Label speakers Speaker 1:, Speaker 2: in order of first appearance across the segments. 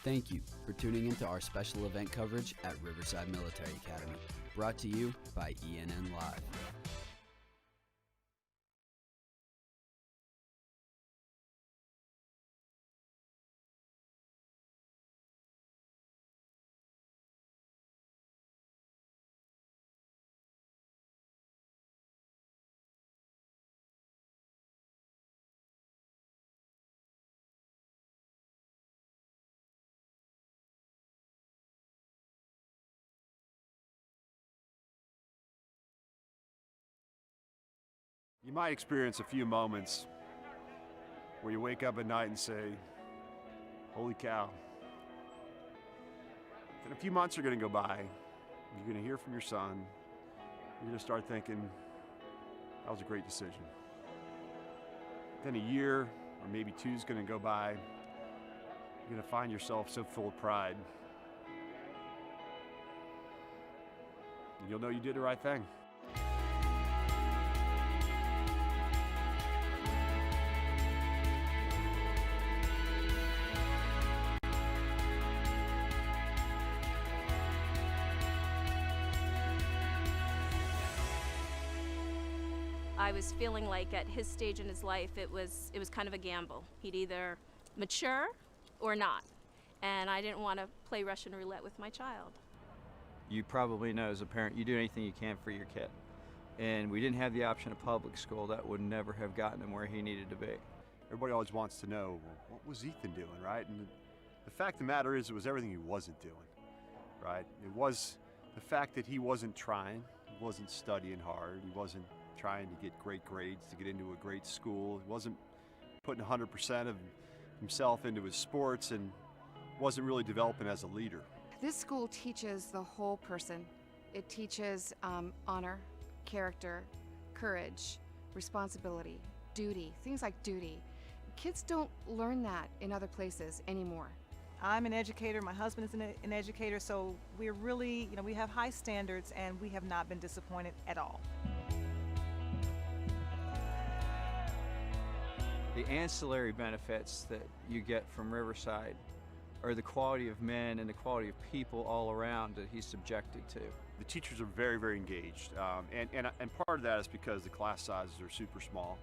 Speaker 1: Thank you for tuning into our special event coverage at Riverside Military Academy, brought to you by ENN Live.
Speaker 2: You might experience a few moments where you wake up at night and say, holy cow. Then a few months are going to go by. You're going to hear from your son. You're going to start thinking, that was a great decision. Then a year or maybe two is going to go by. You're going to find yourself so full of pride. And you'll know you did the right thing.
Speaker 3: I was feeling like at his stage in his life, it was kind of a gamble. He'd either mature or not. And I didn't want to play Russian roulette with my child.
Speaker 4: You probably know as a parent, you do anything you can for your kid. And we didn't have the option of public school. That would never have gotten him where he needed to be.
Speaker 2: Everybody always wants to know, well, what was Ethan doing, right? And the fact of the matter is, it was everything he wasn't doing, right? It was the fact that he wasn't trying, he wasn't studying hard, he wasn't trying to get great grades, to get into a great school. He wasn't putting 100% of himself into his sports and wasn't really developing as a leader.
Speaker 5: This school teaches the whole person. It teaches honor, character, courage, responsibility, duty, things like duty. Kids don't learn that in other places anymore.
Speaker 6: I'm an educator, my husband is an educator, so we're really, we have high standards and we have not been disappointed at all.
Speaker 4: The ancillary benefits that you get from Riverside are the quality of men and the quality of people all around that he's subjected to.
Speaker 2: The teachers are very, very engaged, and part of that is because the class sizes are super small.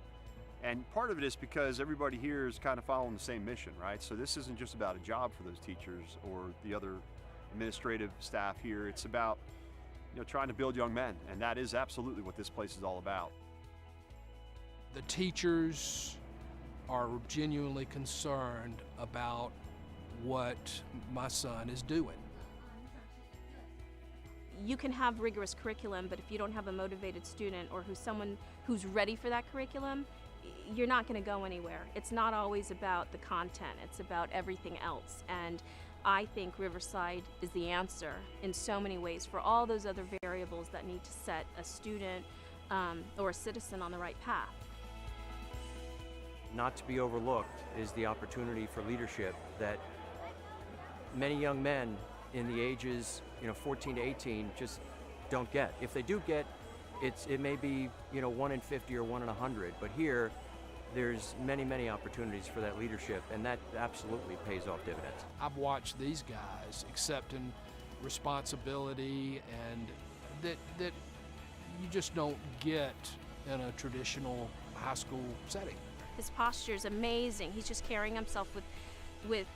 Speaker 2: And part of it is because everybody here is kind of following the same mission, right? So this isn't just about a job for those teachers or the other administrative staff here. It's about, trying to build young men, and that is absolutely what this place is all about.
Speaker 7: The teachers are genuinely concerned about what my son is doing.
Speaker 3: You can have rigorous curriculum, but if you don't have a motivated student or someone who's ready for that curriculum, you're not going to go anywhere. It's not always about the content, it's about everything else. And I think Riverside is the answer in so many ways for all those other variables that need to set a student or a citizen on the right path.
Speaker 8: Not to be overlooked is the opportunity for leadership that many young men in the ages 14 to 18 just don't get. If they do get, it may be 1 in 50 or 1 in 100, but here there's many opportunities for that leadership, and that absolutely pays off dividends.
Speaker 7: I've watched these guys accepting responsibility and that you just don't get in a traditional high school setting.
Speaker 3: His posture is amazing. He's just carrying himself with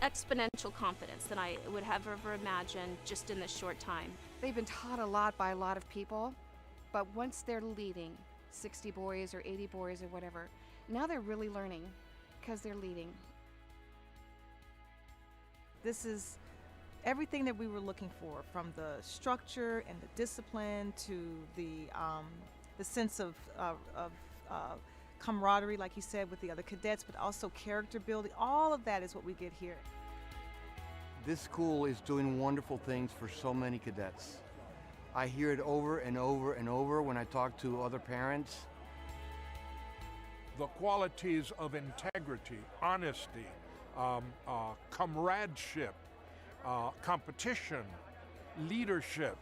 Speaker 3: exponential confidence than I would have ever imagined just in this short time.
Speaker 5: They've been taught a lot by a lot of people, but once they're leading 60 boys or 80 boys or whatever, now they're really learning because they're leading.
Speaker 6: This is everything that we were looking for, from the structure and the discipline to the sense of camaraderie, like you said, with the other cadets, but also character building. All of that is what we get here.
Speaker 9: This school is doing wonderful things for so many cadets. I hear it over and over and over when I talk to other parents.
Speaker 10: The qualities of integrity, honesty, comradeship, competition, leadership,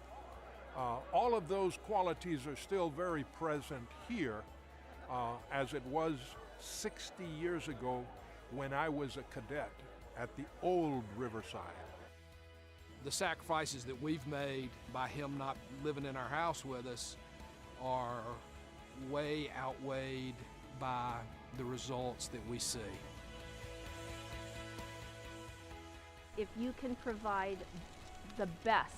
Speaker 10: all of those qualities are still very present here, as it was 60 years ago when I was a cadet. at the old Riverside.
Speaker 7: The sacrifices that we've made by him not living in our house with us are way outweighed by the results that we see.
Speaker 3: If you can provide the best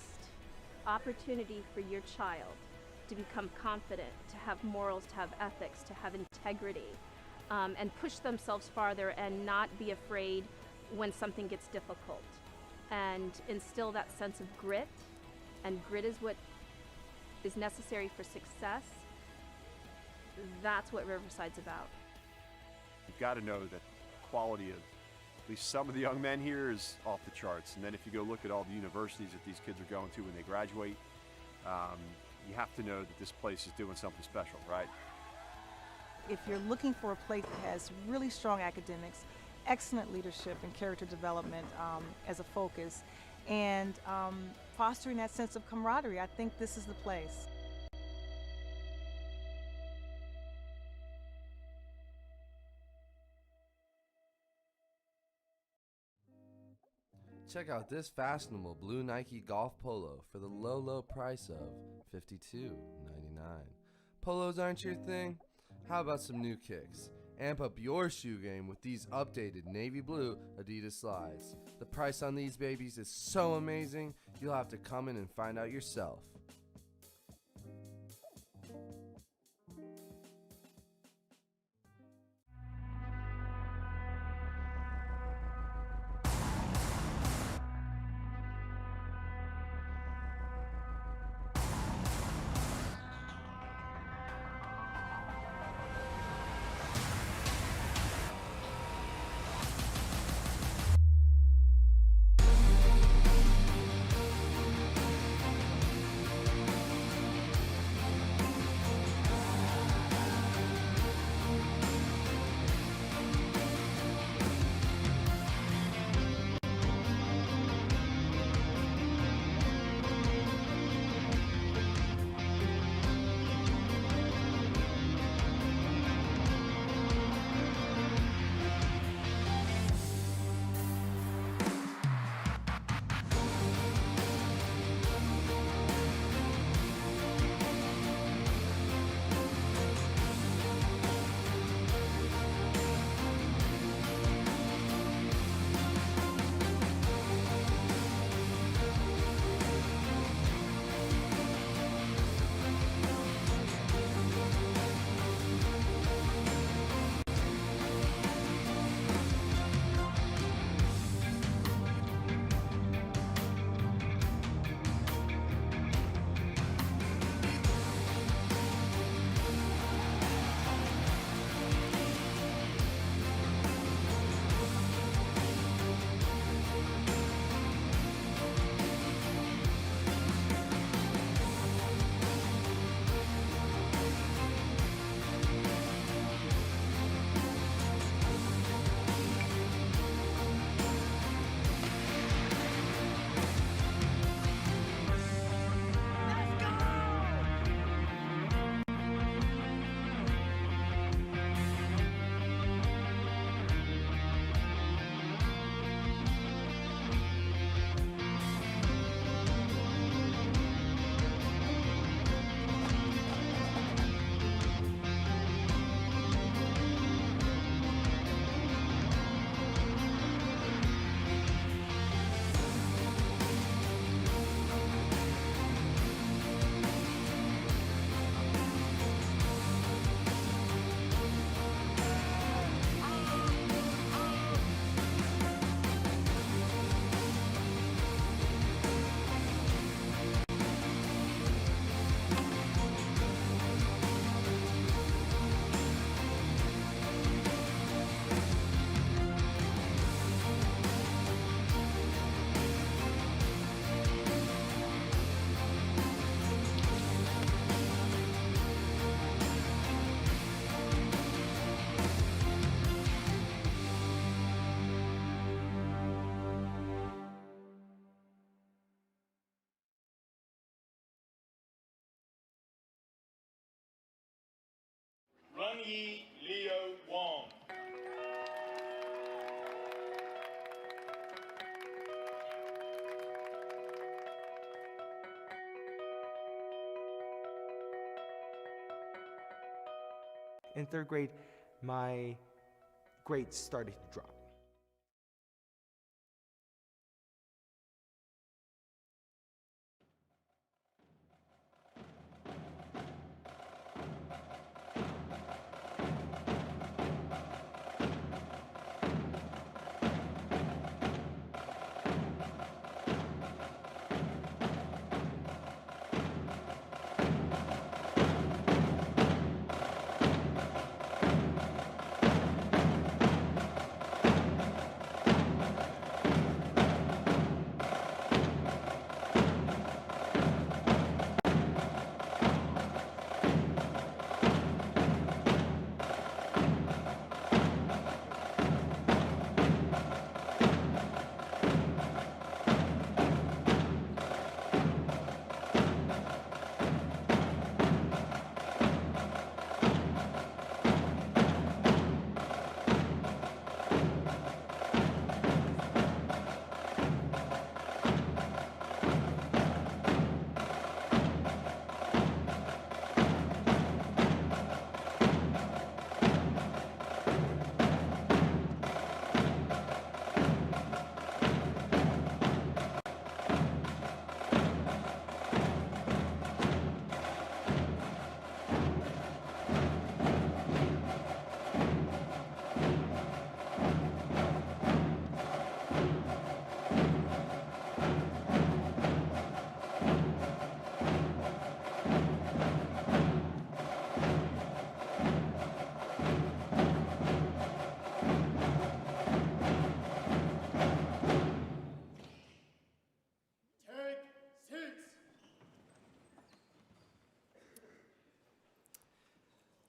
Speaker 3: opportunity for your child to become confident, to have morals, to have ethics, to have integrity, and push themselves farther and not be afraid when something gets difficult, and instill that sense of grit, and grit is what is necessary for success, that's what Riverside's about.
Speaker 2: You've got to know that the quality of at least some of the young men here is off the charts. And then if you go look at all the universities that these kids are going to when they graduate, you have to know that this place is doing something special, right?
Speaker 6: If you're looking for a place that has really strong academics, excellent leadership and character development as a focus, and fostering that sense of camaraderie, I think this is the place.
Speaker 11: Check out this fashionable blue Nike golf polo for the low, low price of $52.99. Polos aren't your thing? How about some new kicks? Amp up your shoe game with these updated navy blue Adidas slides. The price on these babies is so amazing, you'll have to come in and find out yourself.
Speaker 12: Run Yi Leo Wong.
Speaker 13: In third grade, my grades started to drop.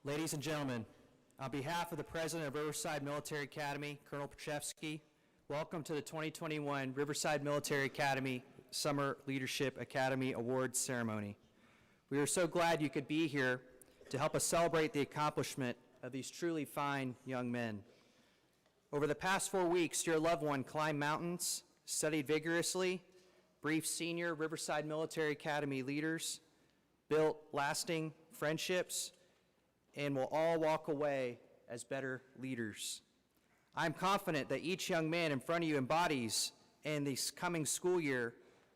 Speaker 14: Ladies and gentlemen, on behalf of the President of Riverside Military Academy, Colonel Pachevsky, welcome to the 2021 Riverside Military Academy Summer Leadership Academy Awards Ceremony. We are so glad you could be here to help us celebrate the accomplishment of these truly fine young men. Over the past 4 weeks, your loved one climbed mountains, studied vigorously, briefed senior Riverside Military Academy leaders, built lasting friendships, and will all walk away as better leaders. I'm confident that each young man in front of you embodies, in this coming school year,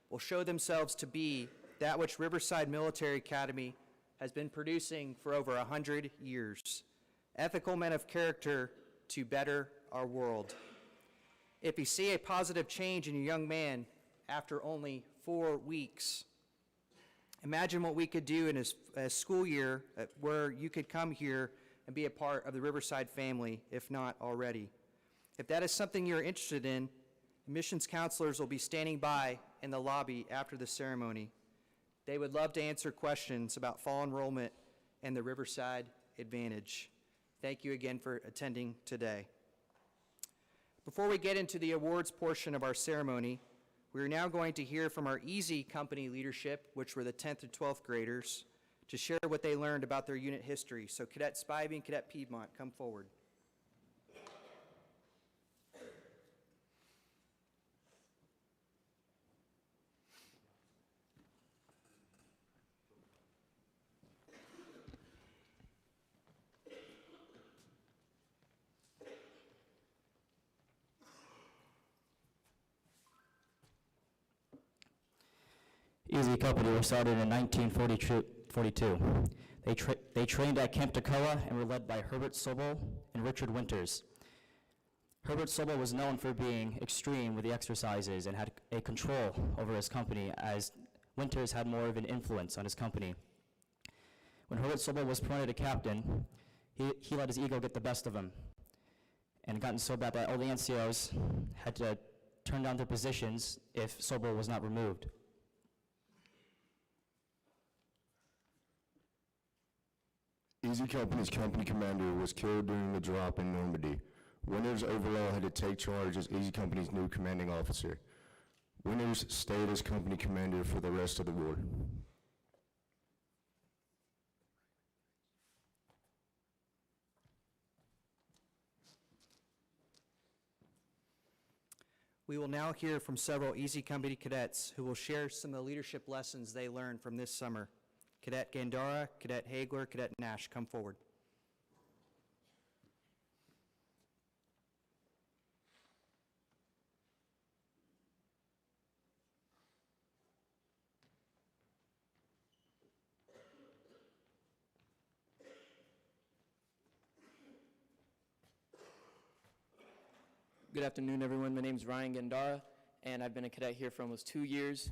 Speaker 14: will show themselves to be that which Riverside Military Academy has been producing for over 100 years. Ethical men of character to better our world. If you see a positive change in your young man after only 4 weeks, imagine what we could do in a school year where you could come here and be a part of the Riverside family, if not already. If that is something you're interested in, admissions counselors will be standing by in the lobby after the ceremony. They would love to answer questions about fall enrollment and the Riverside Advantage. Thank you again for attending today. Before we get into the awards portion of our ceremony, we are now going to hear from our Easy Company leadership, which were the 10th to 12th graders, to share what they learned about their unit history. So Cadet Spivey and Cadet Piedmont, come forward.
Speaker 15: Easy Company was started in 1942. They trained at Camp Toccoa and were led by Herbert Sobel and Richard Winters. Herbert Sobel was known for being extreme with the exercises and had a control over his company, as Winters had more of an influence on his company. When Herbert Sobel was promoted to captain, he let his ego get the best of him, and it gotten so bad that all the NCOs had to turn down their positions if Sobel was not removed.
Speaker 16: Easy Company's company commander was killed during the drop in Normandy. Winters overall had to take charge as Easy Company's new commanding officer. Winters stayed as company commander for the rest of the war.
Speaker 14: We will now hear from several Easy Company cadets who will share some of the leadership lessons they learned from this summer. Cadet Gandara, Cadet Hagler, Cadet Nash, come forward.
Speaker 17: good afternoon, everyone. My name is Ryan Gandara, and I've been a cadet here for almost 2 years.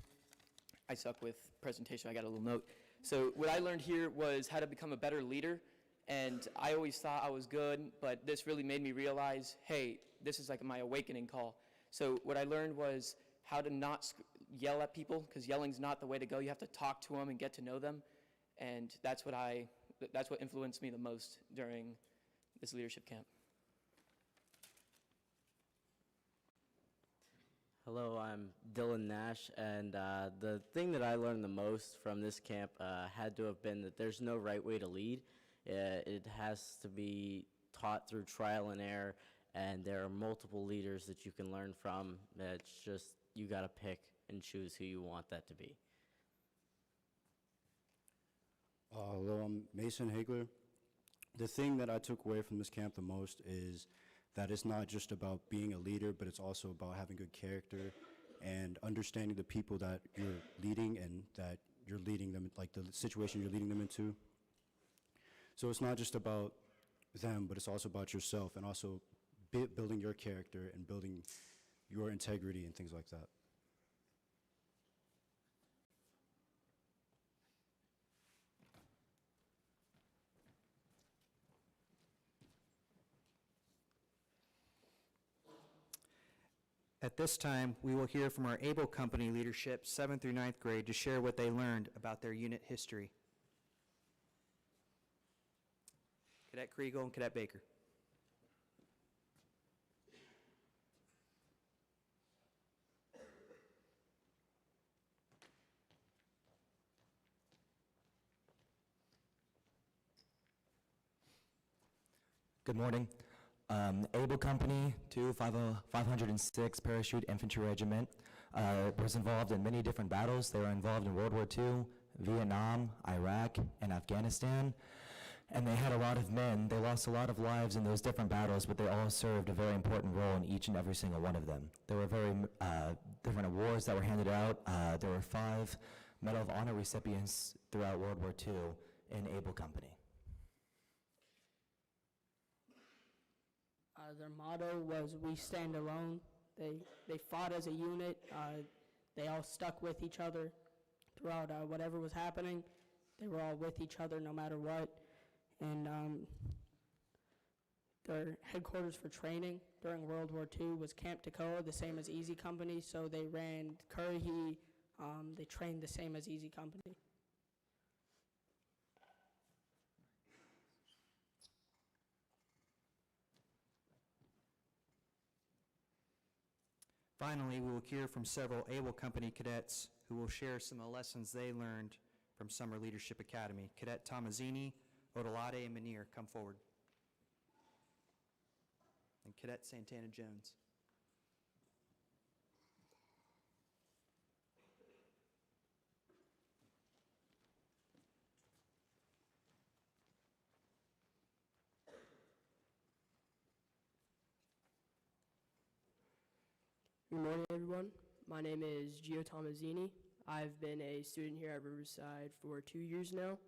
Speaker 17: I suck with presentation. I got a little note. So what I learned here was how to become a better leader, and I always thought I was good, but this really made me realize, hey, this is like my awakening call. So what I learned was how to not yell at people, because yelling's not the way to go. You have to talk to them and get to know them, and that's what influenced me the most during this leadership camp.
Speaker 18: Hello, I'm Dylan Nash, and the thing that I learned the most from this camp had to have been that there's no right way to lead. It has to be taught through trial and error, and there are multiple leaders that you can learn from. It's just, you gotta pick and choose who you want that to be.
Speaker 19: Hello, I'm Mason Hagler. The thing that I took away from this camp the most is that it's not just about being a leader, but it's also about having good character and understanding the people that you're leading and that you're leading them, like the situation you're leading them into. So it's not just about them, but it's also about yourself, and also building your character and building your integrity and things like that.
Speaker 14: At this time, we will hear from our Able Company leadership, 7th through 9th grade, to share what they learned about their unit history. Cadet Kriegel and Cadet Baker.
Speaker 20: Good morning. Able Company 506 Parachute Infantry Regiment was involved in many different battles. They were involved in World War II, Vietnam, Iraq, and Afghanistan. And they had a lot of men. They lost a lot of lives in those different battles, but they all served a very important role in each and every single one of them. There were very different awards that were handed out. There were 5 Medal of Honor recipients throughout World War II in Able Company.
Speaker 21: Their motto was "We stand alone." They fought as a unit. They all stuck with each other throughout whatever was happening. They were all with each other no matter what. And their headquarters for training during World War II was Camp Toccoa, the same as Easy Company. So they ran Currahee. They trained the same as Easy Company.
Speaker 14: Finally, we will hear from several Able Company cadets who will share some of the lessons they learned from Summer Leadership Academy. Cadet Tomazini, Odolade, and Manir, come forward. And Cadet Santana Jones.
Speaker 22: Good morning, everyone. My name is Gio Tomazini. I've been a student here at Riverside for 2 years now.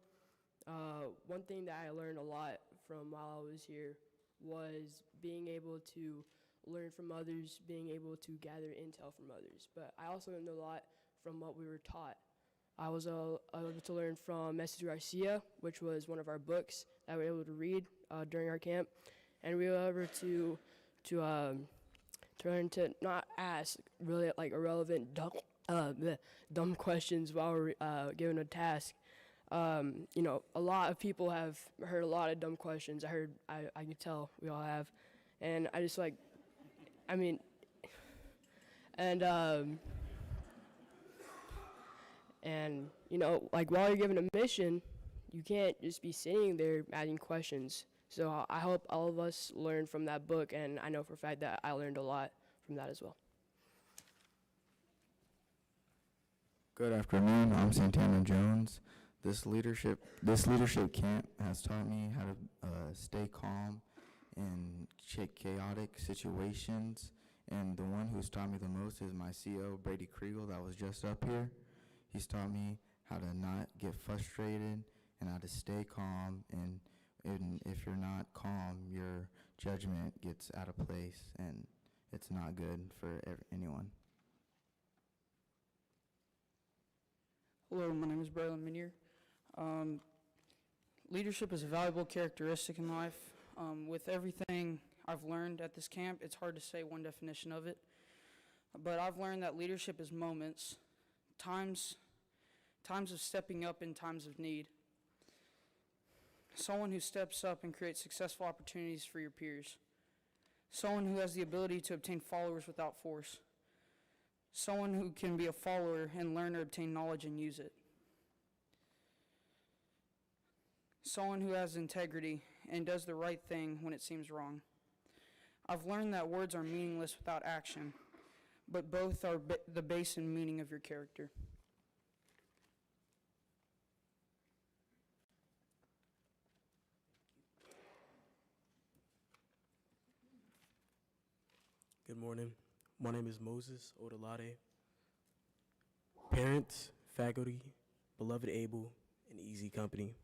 Speaker 22: One thing that I learned a lot from while I was here was being able to learn from others, being able to gather intel from others. But I also learned a lot from what we were taught. I was able to learn from Mrs. Garcia, which was one of our books that we were able to read during our camp. And we were able to learn to not ask really like irrelevant, dumb questions while we're given a task. You know, a lot of people have heard a lot of dumb questions. I could tell we all have, and I just like, I mean, and you know, like while you're given a mission, you can't just be sitting there asking questions. So I hope all of us learn from that book, and I know for a fact that I learned a lot from that as well.
Speaker 23: Good afternoon, I'm Santana Jones. This leadership camp has taught me how to stay calm in chaotic situations, and the one who's taught me the most is my CO, Brady Kriegel, that was just up here. He's taught me how to not get frustrated and how to stay calm, and if you're not calm, your judgment gets out of place, and it's not good for anyone.
Speaker 1: Hello, my name is Braylon Minier. Leadership is a valuable characteristic in life. With everything I've learned at this camp, it's hard to say one definition of it. But I've learned that leadership is moments, times of stepping up in times of need. Someone who steps up and creates successful opportunities for your peers. Someone who has the ability to obtain followers without force. Someone who can be a follower and learn or obtain knowledge and use it. Someone who has integrity and does the right thing when it seems wrong. I've learned that words are meaningless without action, but both are the base and meaning of your character.
Speaker 4: Good morning. My name is Moses Odalade. Parents, faculty, beloved Able, and Easy Company.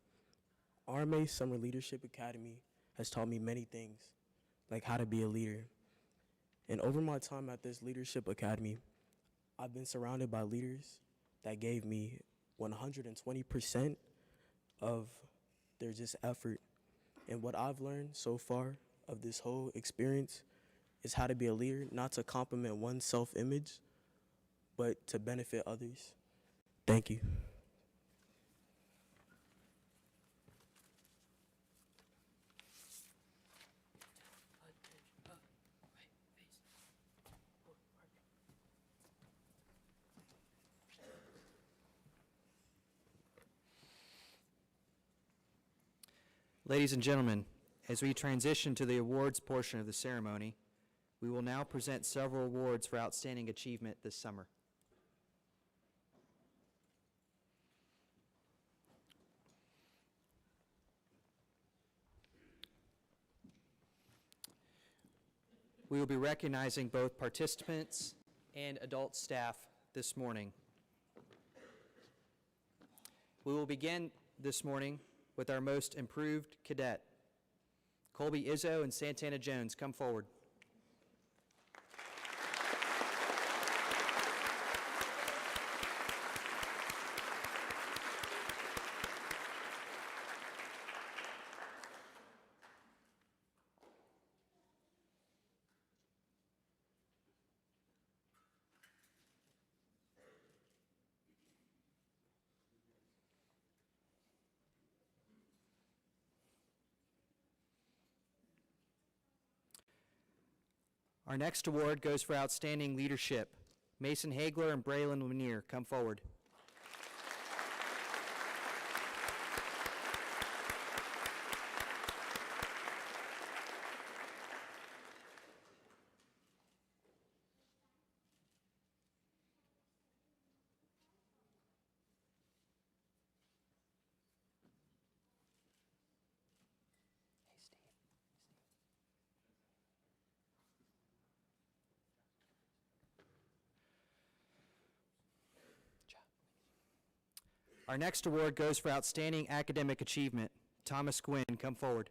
Speaker 4: RMA Summer Leadership Academy has taught me many things, like how to be a leader. And over my time at this leadership academy, I've been surrounded by leaders that gave me 120% of their just effort. And what I've learned so far of this whole experience is how to be a leader, not to compliment one's self-image, but to benefit others. Thank you.
Speaker 14: Ladies and gentlemen, as we transition to the awards portion of the ceremony, we will now present several awards for outstanding achievement this summer. We will be recognizing both participants and adult staff this morning. We will begin this morning with our most improved cadet. Colby Izzo and Santana Jones, come forward. Our next award goes for outstanding leadership. Mason Hagler and Braylon Lanier, come forward. Our next award goes for outstanding academic achievement. Thomas Gwynn, come forward.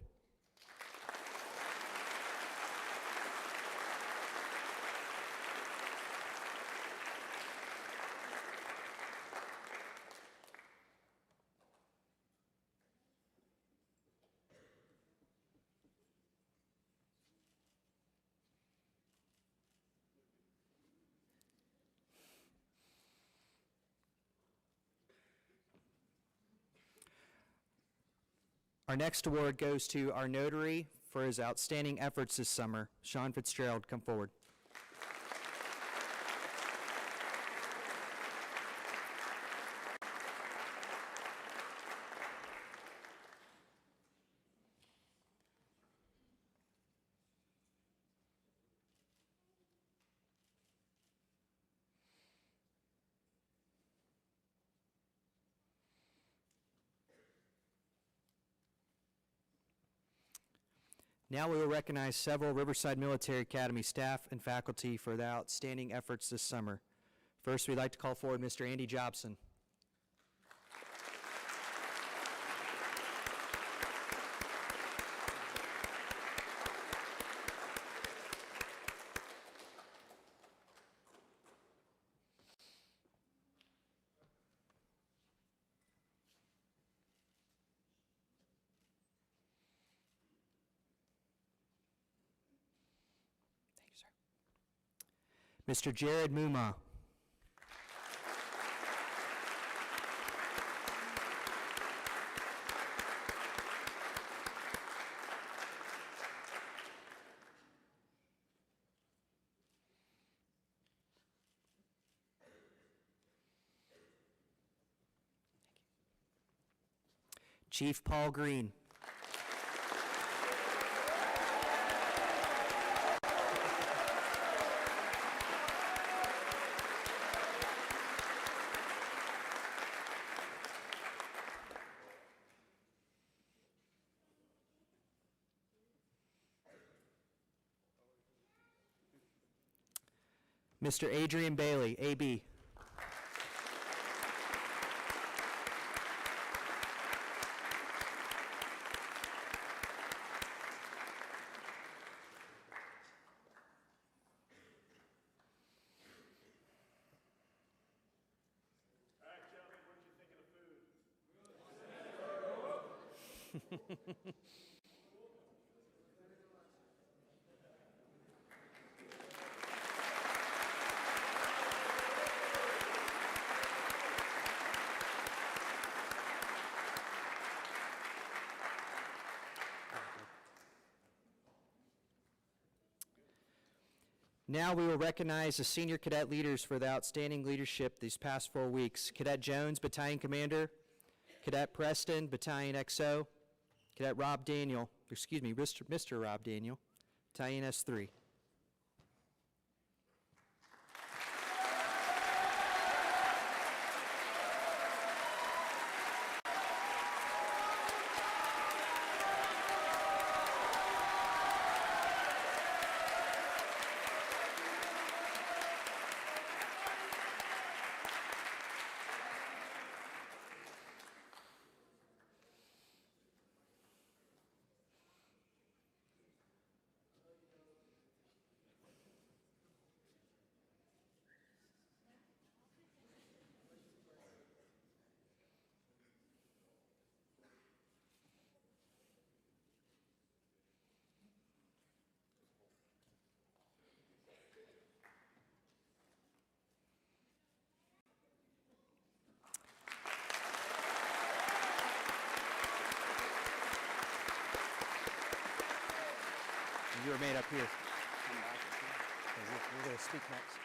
Speaker 14: Our next award goes to our notary for his outstanding efforts this summer. Sean Fitzgerald, come forward. Now we will recognize several Riverside Military Academy staff and faculty for their outstanding efforts this summer. First, we'd like to call forward Mr. Andy Jobson. Mr. Jared Muma. Chief Paul Green. Mr. Adrian Bailey, AB. Now we will recognize the senior cadet leaders for the outstanding leadership these past 4 weeks. Cadet Jones, Battalion Commander. Cadet Preston, Battalion XO. Cadet Rob Daniel, excuse me, Mr. Rob Daniel, Battalion S3. You are made up here. We're going to speak next.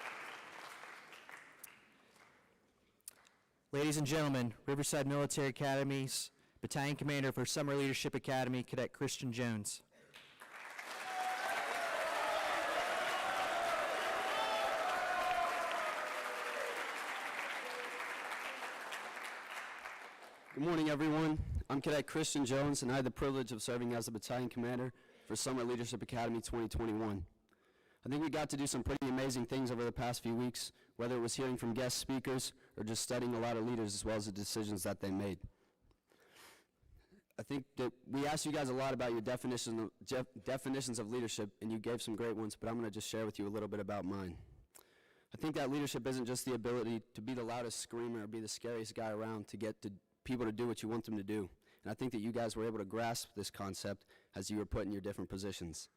Speaker 14: Ladies and gentlemen, Riverside Military Academy's Battalion Commander for Summer Leadership Academy, Cadet Christian Jones.
Speaker 5: Good morning, everyone. I'm Cadet Christian Jones, and I had the privilege of serving as the Battalion Commander for Summer Leadership Academy 2021. I think we got to do some pretty amazing things over the past few weeks, whether it was hearing from guest speakers or just studying a lot of leaders as well as the decisions that they made. I think that we asked you guys a lot about your definitions of leadership, and you gave some great ones, but I'm going to just share with you a little bit about mine. I think that leadership isn't just the ability to be the loudest screamer or be the scariest guy around to get to people to do what you want them to do. And I think that you guys were able to grasp this concept as you were put in your different positions.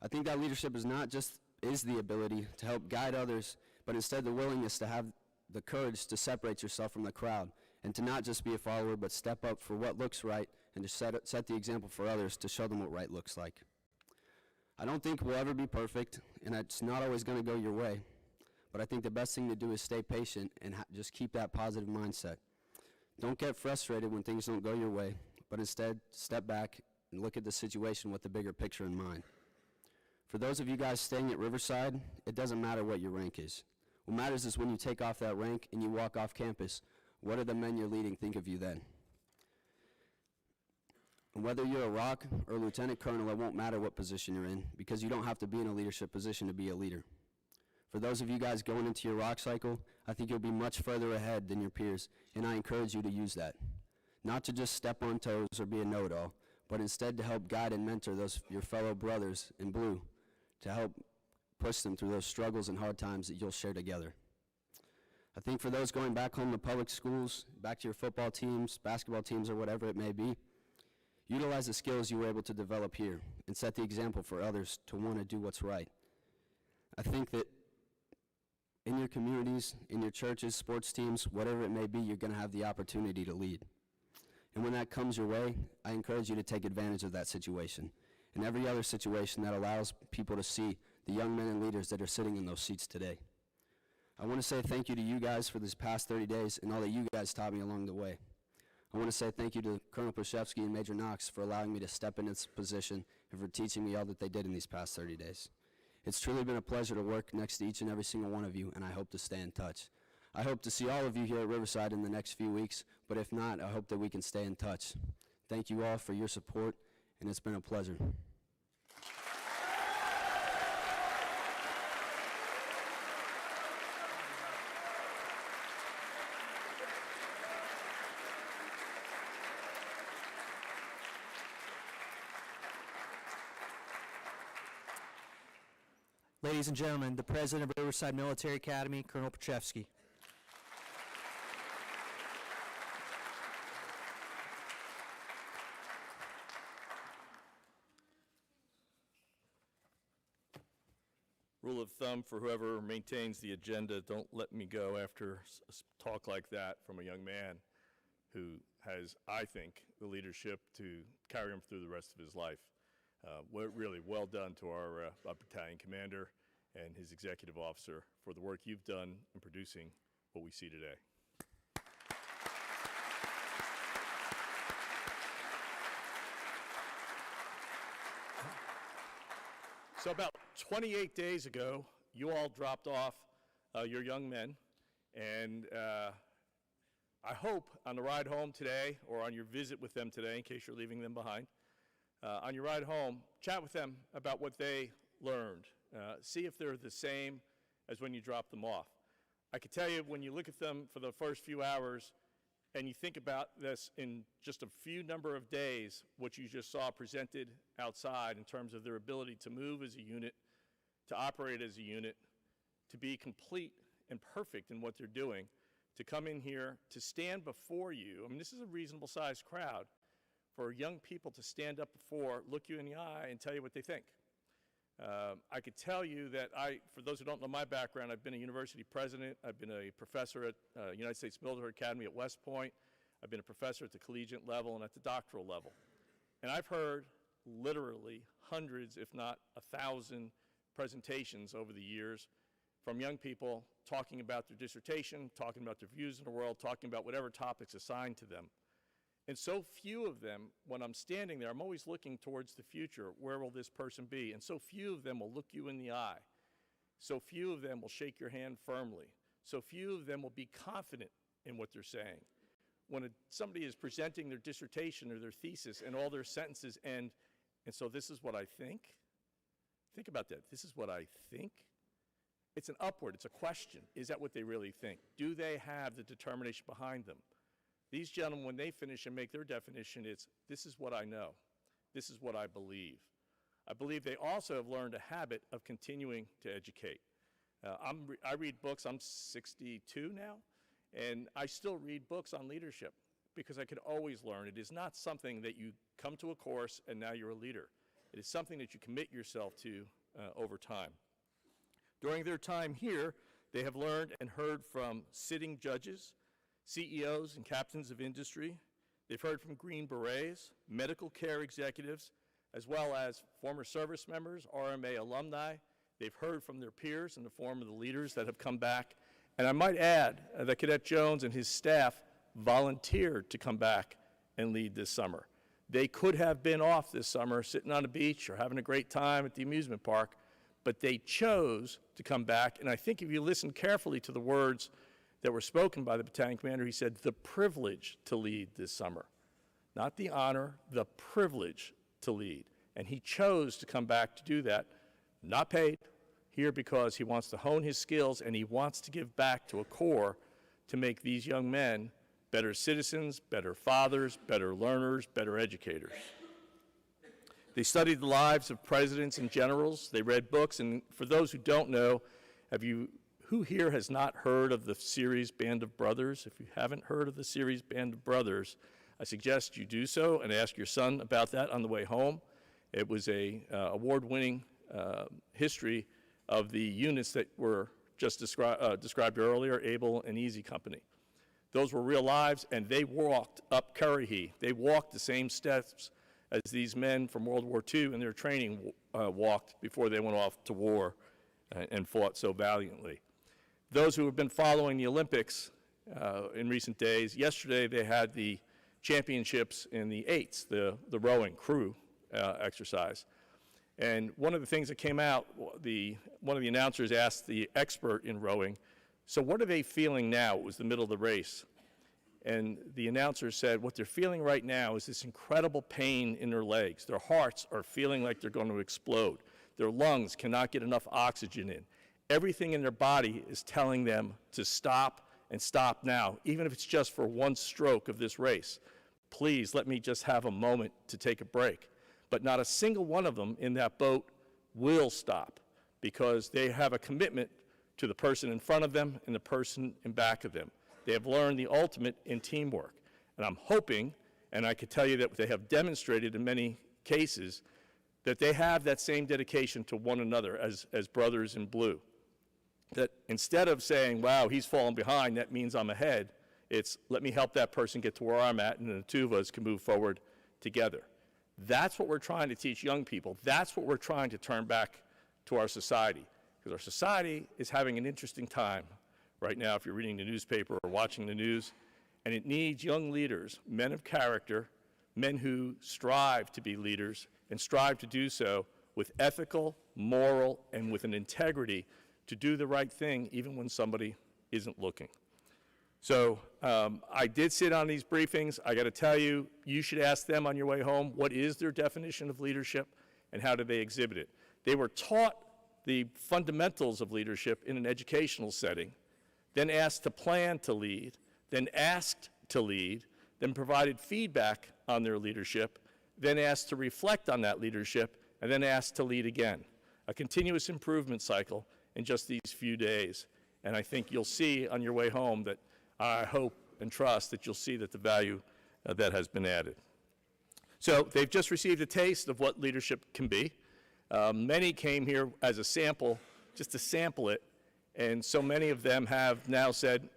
Speaker 5: I think that leadership is not just the ability to help guide others, but instead the willingness to have the courage to separate yourself from the crowd and to not just be a follower, but step up for what looks right and to set the example for others to show them what right looks like. I don't think we'll ever be perfect, and it's not always going to go your way, but I think the best thing to do is stay patient and just keep that positive mindset. Don't get frustrated when things don't go your way, but instead step back and look at the situation with the bigger picture in mind. For those of you guys staying at Riverside, it doesn't matter what your rank is. What matters is when you take off that rank and you walk off campus, what do the men you're leading think of you then? And whether you're a ROC or a lieutenant colonel, it won't matter what position you're in, because you don't have to be in a leadership position to be a leader. For those of you guys going into your ROC cycle, I think you'll be much further ahead than your peers, and I encourage you to use that. Not to just step on toes or be a know-it-all, but instead to help guide and mentor your fellow brothers in blue, to help push them through those struggles and hard times that you'll share together. I think for those going back home to public schools, back to your football teams, basketball teams, or whatever it may be, utilize the skills you were able to develop here and set the example for others to want to do what's right. I think that In your communities, in your churches, sports teams, whatever it may be, you're going to have the opportunity to lead. And when that comes your way, I encourage you to take advantage of that situation and every other situation that allows people to see the young men and leaders that are sitting in those seats today. I want to say thank you to you guys for this past 30 days and all that you guys taught me along the way. I want to say thank you to Colonel Prochevsky and Major Knox for allowing me to step in this position and for teaching me all that they did in these past 30 days. It's truly been a pleasure to work next to each and every single one of you, and I hope to stay in touch. I hope to see all of you here at Riverside in the next few weeks, but if not, I hope that we can stay in touch. Thank you all for your support, and it's been a pleasure.
Speaker 14: Ladies and gentlemen, the President of Riverside Military Academy, Colonel Prochevsky.
Speaker 12: Rule of thumb for whoever maintains the agenda, don't let me go after a talk like that from a young man who has, I think, the leadership to carry him through the rest of his life. Really well done to our battalion commander and his executive officer for the work you've done in producing what we see today. So about 28 days ago, you all dropped off your young men, and I hope on the ride home today, or on your visit with them today, in case you're leaving them behind, on your ride home, chat with them about what they learned. See if they're the same as when you dropped them off. I can tell you, when you look at them for the first few hours, and you think about this in just a few number of days, what you just saw presented outside in terms of their ability to move as a unit, to operate as a unit, to be complete and perfect in what they're doing, to come in here, to stand before you. I mean, this is a reasonable sized crowd for young people to stand up before, look you in the eye, and tell you what they think. I could tell you that for those who don't know my background, I've been a university president. I've been a professor at United States Military Academy at West Point. I've been a professor at the collegiate level and at the doctoral level. And I've heard literally hundreds, if not 1,000, presentations over the years from young people talking about their dissertation, talking about their views in the world, talking about whatever topics assigned to them. And so few of them, when I'm standing there, I'm always looking towards the future. Where will this person be? And so few of them will look you in the eye. So few of them will shake your hand firmly. So few of them will be confident in what they're saying. When somebody is presenting their dissertation or their thesis and all their sentences end, and so this is what I think. Think about that. This is what I think. It's an upward, it's a question. Is that what they really think? Do they have the determination behind them? These gentlemen, when they finish and make their definition, it's, this is what I know. This is what I believe. I believe they also have learned a habit of continuing to educate. I read books. I'm 62 now, and I still read books on leadership because I could always learn. It is not something that you come to a course and now you're a leader. It is something that you commit yourself to over time. During their time here, they have learned and heard from sitting judges, CEOs and captains of industry. They've heard from Green Berets, medical care executives, as well as former service members, RMA alumni. They've heard from their peers in the form of the leaders that have come back. And I might add that Cadet Jones and his staff volunteered to come back and lead this summer. They could have been off this summer sitting on a beach or having a great time at the amusement park, but they chose to come back. And I think if you listen carefully to the words that were spoken by the battalion commander, he said, the privilege to lead this summer. Not the honor, the privilege to lead. And he chose to come back to do that, not paid, here because he wants to hone his skills and he wants to give back to a corps to make these young men better citizens, better fathers, better learners, better educators. They studied the lives of presidents and generals. They read books. And for those who don't know, who here has not heard of the series Band of Brothers? If you haven't heard of the series Band of Brothers, I suggest you do so and ask your son about that on the way home. It was a award-winning history of the units that were just described earlier, Able and Easy Company. Those were real lives, and they walked up Currahee. They walked the same steps as these men from World War II in their training walked before they went off to war and fought so valiantly. Those who have been following the Olympics in recent days, yesterday they had the championships in the eights, the rowing crew exercise. And one of the things that came out, one of the announcers asked the expert in rowing, so what are they feeling now? It was the middle of the race. And the announcer said, what they're feeling right now is this incredible pain in their legs. Their hearts are feeling like they're going to explode. Their lungs cannot get enough oxygen in. Everything in their body is telling them to stop and stop now, even if it's just for one stroke of this race. Please let me just have a moment to take a break. But not a single one of them in that boat will stop because they have a commitment to the person in front of them and the person in back of them. They have learned the ultimate in teamwork. And I'm hoping, and I can tell you that they have demonstrated in many cases, that they have that same dedication to one another as brothers in blue. That instead of saying, wow, he's falling behind, that means I'm ahead, it's let me help that person get to where I'm at, and the two of us can move forward together. That's what we're trying to teach young people. That's what we're trying to turn back to our society. Because our society is having an interesting time right now if you're reading the newspaper or watching the news, and it needs young leaders, men of character, men who strive to be leaders and strive to do so with ethical, moral, and with an integrity to do the right thing even when somebody isn't looking. So I did sit on these briefings. I got to tell you, you should ask them on your way home, what is their definition of leadership and how do they exhibit it? They were taught the fundamentals of leadership in an educational setting, then asked to plan to lead, then asked to lead, then provided feedback on their leadership, then asked to reflect on that leadership, and then asked to lead again. A continuous improvement cycle in just these few days. And I think you'll see on your way home that I hope and trust that you'll see that the value that has been added. So they've just received a taste of what leadership can be. Many came here as a sample, just to sample it, and so many of them have now said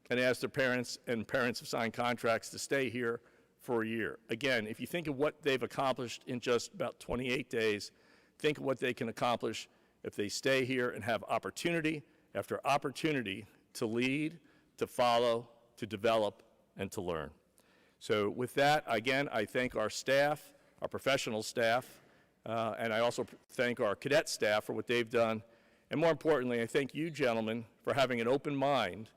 Speaker 12: and asked their parents, and parents have signed contracts to stay here for a year. Again, if you think of what they've accomplished in just about 28 days, think of what they can accomplish if they stay here and have opportunity after opportunity to lead, to follow, to develop, and to learn. So with that, again, I thank our staff, our professional staff, and I also thank our cadet staff for what they've done. And more importantly, I thank you gentlemen for having an open mind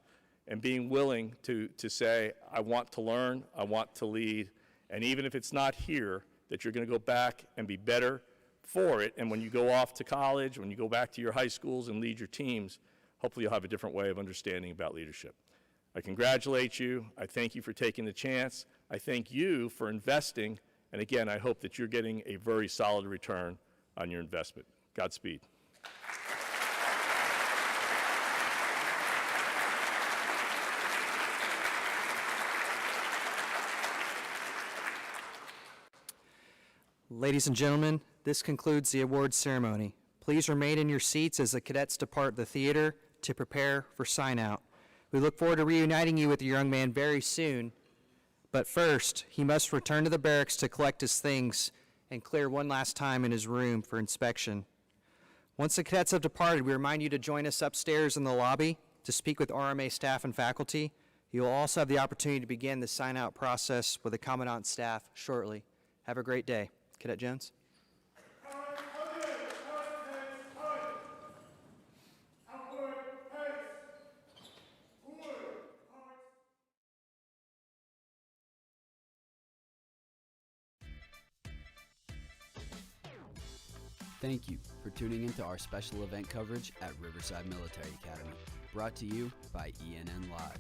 Speaker 12: and being willing to say, I want to learn, I want to lead, and even if it's not here, that you're going to go back and be better for it. And when you go off to college, when you go back to your high schools and lead your teams, hopefully you'll have a different way of understanding about leadership. I congratulate you. I thank you for taking the chance. I thank you for investing. And again, I hope that you're getting a very solid return on your investment. Godspeed.
Speaker 14: Ladies and gentlemen, this concludes the awards ceremony. Please remain in your seats as the cadets depart the theater to prepare for sign-out. We look forward to reuniting you with your young man very soon, but first, he must return to the barracks to collect his things and clear one last time in his room for inspection. Once the cadets have departed, we remind you to join us upstairs in the lobby to speak with RMA staff and faculty. You will also have the opportunity to begin the sign-out process with the Commandant's staff shortly. Have a great day. Cadet Jones.
Speaker 5: Thank you for tuning into our special event coverage at Riverside Military Academy, brought to you by ENN Live.